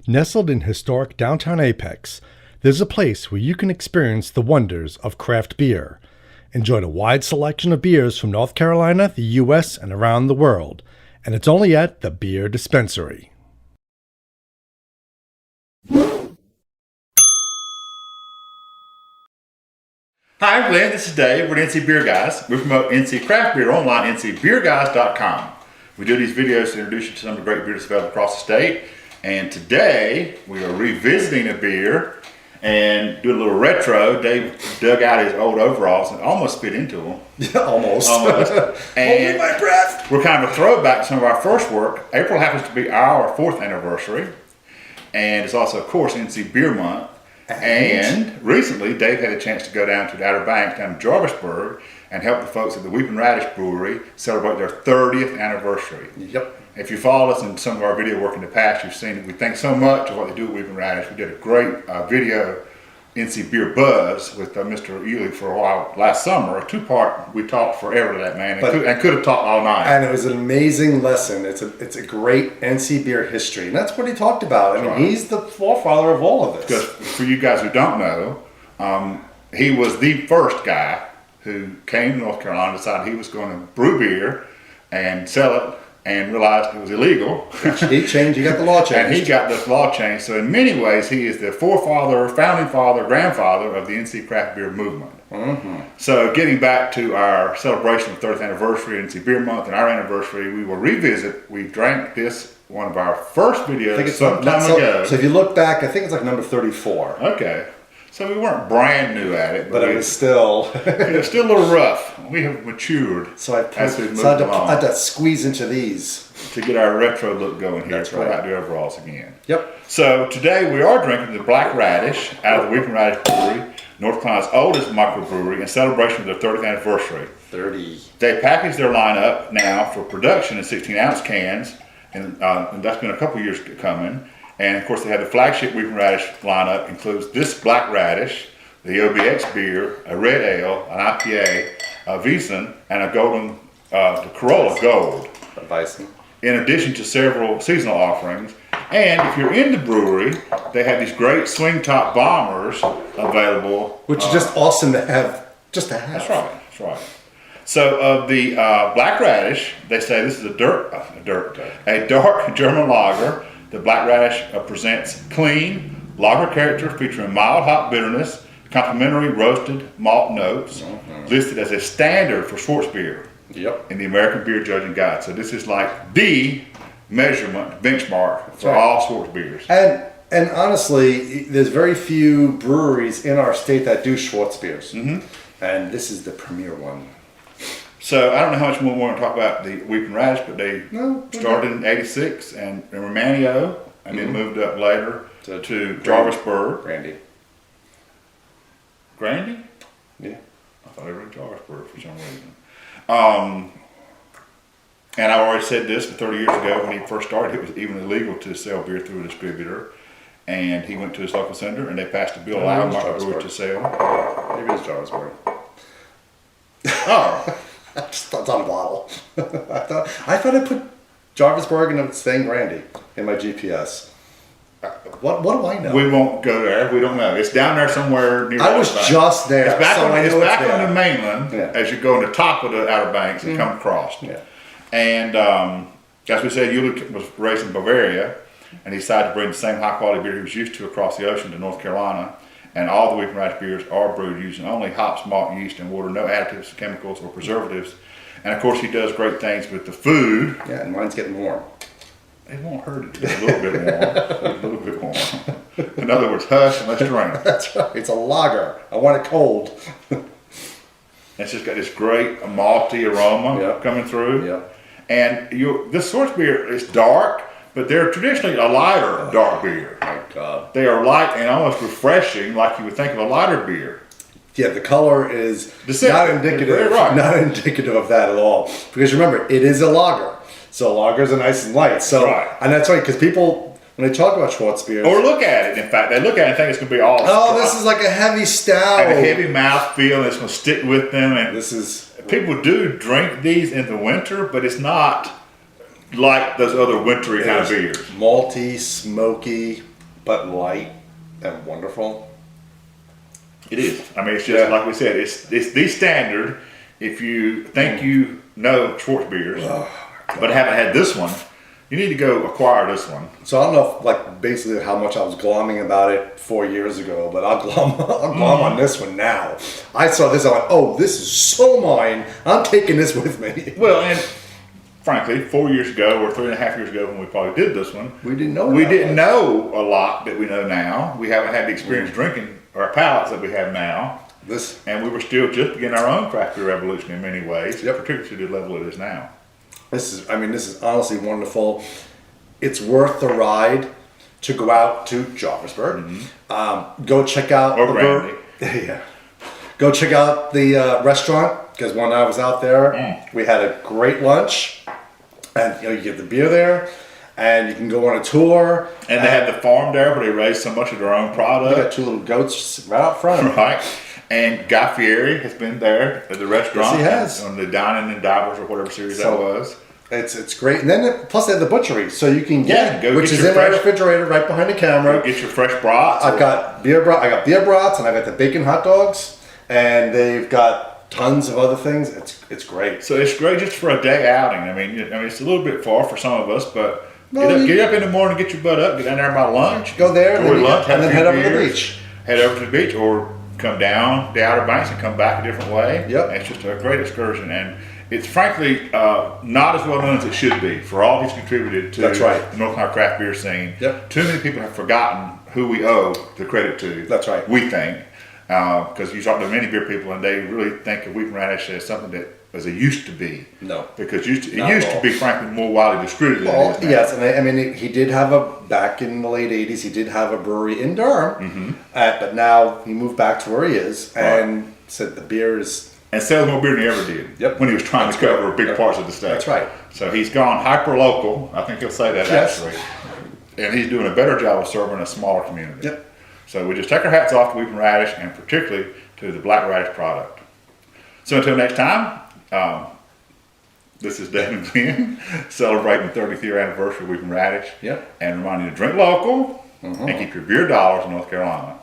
Nestled in historic downtown Apex, there's a place where you can experience the wonders of craft beer. Enjoy a wide selection of beers from North Carolina, the U.S., and around the world. And it's only at the Beer Dispensary. Hi, Glenn. This is Dave. We're NC Beer Guys. We promote NC Craft Beer online, ncbeerguys.com. We do these videos to introduce you to some of the great beers available across the state. And today, we are revisiting a beer and do a little retro. Dave dug out his old overalls and almost spit into them. Yeah, almost. And my breath. We're kind of a throwback to some of our first work. April happens to be our 4th anniversary. And it's also, of course, NC Beer Month. And recently, Dave had a chance to go down to the Outer Banks, down to Jarvisburg, and help the folks at the Weeping Radish Brewery celebrate their 30th anniversary. Yep. If you followed us in some of our video work in the past, you've seen that we think so much of what they do at Weeping Radish. We did a great video, NC Beer Buzz, with Mr. Uli for a while last summer. A 2-part. We talked forever to that man, and could have talked all night. And it was an amazing lesson. It's a great NC beer history, and that's what he talked about. I mean, he's the forefather of all of this. Because for you guys who don't know, he was the first guy who came to North Carolina, decided he was going to brew beer and sell it, and realized it was illegal. He got the law changed. And he got this law changed. So in many ways, he is the forefather, founding father, grandfather of the NC craft beer movement. Mm-hmm. So getting back to our celebration of 30th anniversary, NC Beer Month, and our anniversary, we will revisit. We drank this, one of our first videos some time ago. So if you look back, I think it's like number 34. Okay. So we weren't brand new at it, but it was still it was still a little rough. We have matured as we've moved along. I had to squeeze into these to get our retro look going here. That's right. right. Out the overalls again. Yep. So today we are drinking the Black Radish out of the Weeping Radish Brewery, North Carolina's oldest microbrewery, in celebration of their 30th anniversary. 30. They package their lineup now for production in 16-ounce cans, and that's been a couple years coming. And of course, they have the flagship Weeping Radish lineup, includes this Black Radish, the OBX beer, a red ale, an IPA, a Weizen, and a golden, the Corolla Gold. A Weizen. In addition to several seasonal offerings. And if you're in the brewery, they have these great swing top bombers available. Which is just awesome to have. That's right, that's right. So of the Black Radish, they say this is a dark German lager. The Black Radish presents clean lager character featuring mild hop bitterness, complementary roasted malt notes, listed as a standard for Schwartz beer in the American Beer Judging Guide. So this is like the measurement benchmark for all Schwartz beers. And honestly, there's very few breweries in our state that do Schwartz beers, and this is the premier one. So I don't know how much more we want to talk about the Weeping Radish, but they started in '86 and they were Manio, and then moved up later to Jarvisburg. Grandy? Yeah. I thought they were in Jarvisburg for some reason. And I already said this, but 30 years ago when he first started, it was even illegal to sell beer through a distributor. And he went to his local senator and they passed a bill allowing microbreweries to sell. Maybe it's Jarvisburg. Oh. It's on a bottle. I thought I put Jarvisburg and it's saying Grandy in my GPS. What do I know? We won't go there. We don't know. It's down there somewhere near. I was just there. It's back on the mainland as you go on the top of the Outer Banks and come across. Yeah. And as we said, Uli was raised in Bavaria, and he decided to bring the same high quality beer he was used to across the ocean to North Carolina. And all the Weeping Radish beers are brewed using only hops, malt, yeast, and water, no additives, chemicals, or preservatives. And of course, he does great things with the food. Yeah, and mine's getting warm. It won't hurt it to get a little bit warm. A little bit warm. In other words, hush and let's drink. That's right. It's a lager. I want it cold. It's just got this great malty aroma coming through. Yeah. And this Schwartz beer is dark, but they're traditionally a lighter dark beer. My God. They are light and almost refreshing, like you would think of a lighter beer. Yeah, the color is not indicative. Right. Not indicative of that at all. Because remember, it is a lager, so lagers are nice and light. So, and that's right, because people when they talk about Schwartz beers, or look at it, in fact, they look at it and think it's going to be all. Oh, this is like a heavy stout, and a heavy mouth feel, and it's going to stick with them. And this is people do drink these in the winter, but it's not like those other wintry kind of beers. Malty, smoky. but light and wonderful. It is. I mean, it's just like we said. It's the standard. If you think you know Schwartz beers, but haven't had this one, you need to go acquire this one. So I don't know, if, like basically how much I was glomming about it 4 years ago, but I'll glom on this one now. I saw this, I'm like, oh, this is so mine. I'm taking this with me. Well, and frankly, 4 years ago or 3.5 years ago when we probably did this one, We didn't know. we that didn't much. know a lot that we know now. We haven't had the experience drinking our palates that we have now. This. And we were still just beginning our own craft beer revolution in many ways, Yep. particularly to the level it is now. This is honestly wonderful. It's worth the ride to go out to Jarvisburg. Go check out Or the Granby. yeah. Go check out the restaurant because when I was out there, we had a great lunch, and you get the beer there, and you can go on a tour. And they have the farm there where they raise so much of their own We product. got 2 little goats right out front. Right. And Guy Fieri has been there at the restaurant. Yes, he has. On the Dining and Divers or whatever series that was. It's great, and then plus they have the butchery, so you can Yeah, go which get is your in my fresh- refrigerator right behind the camera. Get your fresh brats. I've got beer brats, and I got the bacon hot dogs, and they've got tons of other things. It's great. So it's great just for a day outing. I mean, it's a little bit far for some of us, but No, get up in the morning, get your butt up, get down there by lunch. Go there, enjoy lunch, have and then a few head over to the beers, beach. Head over to the beach, or come down the Outer Banks and come back a different way. Yep. It's just a great excursion, and it's frankly not as well known as it should be for all he's contributed to That's right. the North Carolina craft beer scene. Yep. Too many people have forgotten who we owe the credit to. That's right. We think. Because you talk to many beer people and they really think of Weeping Radish as something that as it used to be. No. Because it Not used at to all. be, frankly, more widely distributed than it Well, is now. yes, and I mean he did have back in the late '80s. He did have a brewery in Durham, but now he moved back to where he is and said the beer is. And sells more beer than he ever did. Yep. When he was trying That's to cover right. big Yep. parts of the state. That's right. So he's gone hyper local. I think he'll say that Yes. actually. And he's doing a better job of serving a smaller community. Yep. So we just take our hats off to Weeping Radish and particularly to the Black Radish product. So until next time, this is Dave and Ben celebrating the 30th year anniversary of Weeping Radish. Yep. And reminding you to drink local and keep your beer dollars in North Carolina.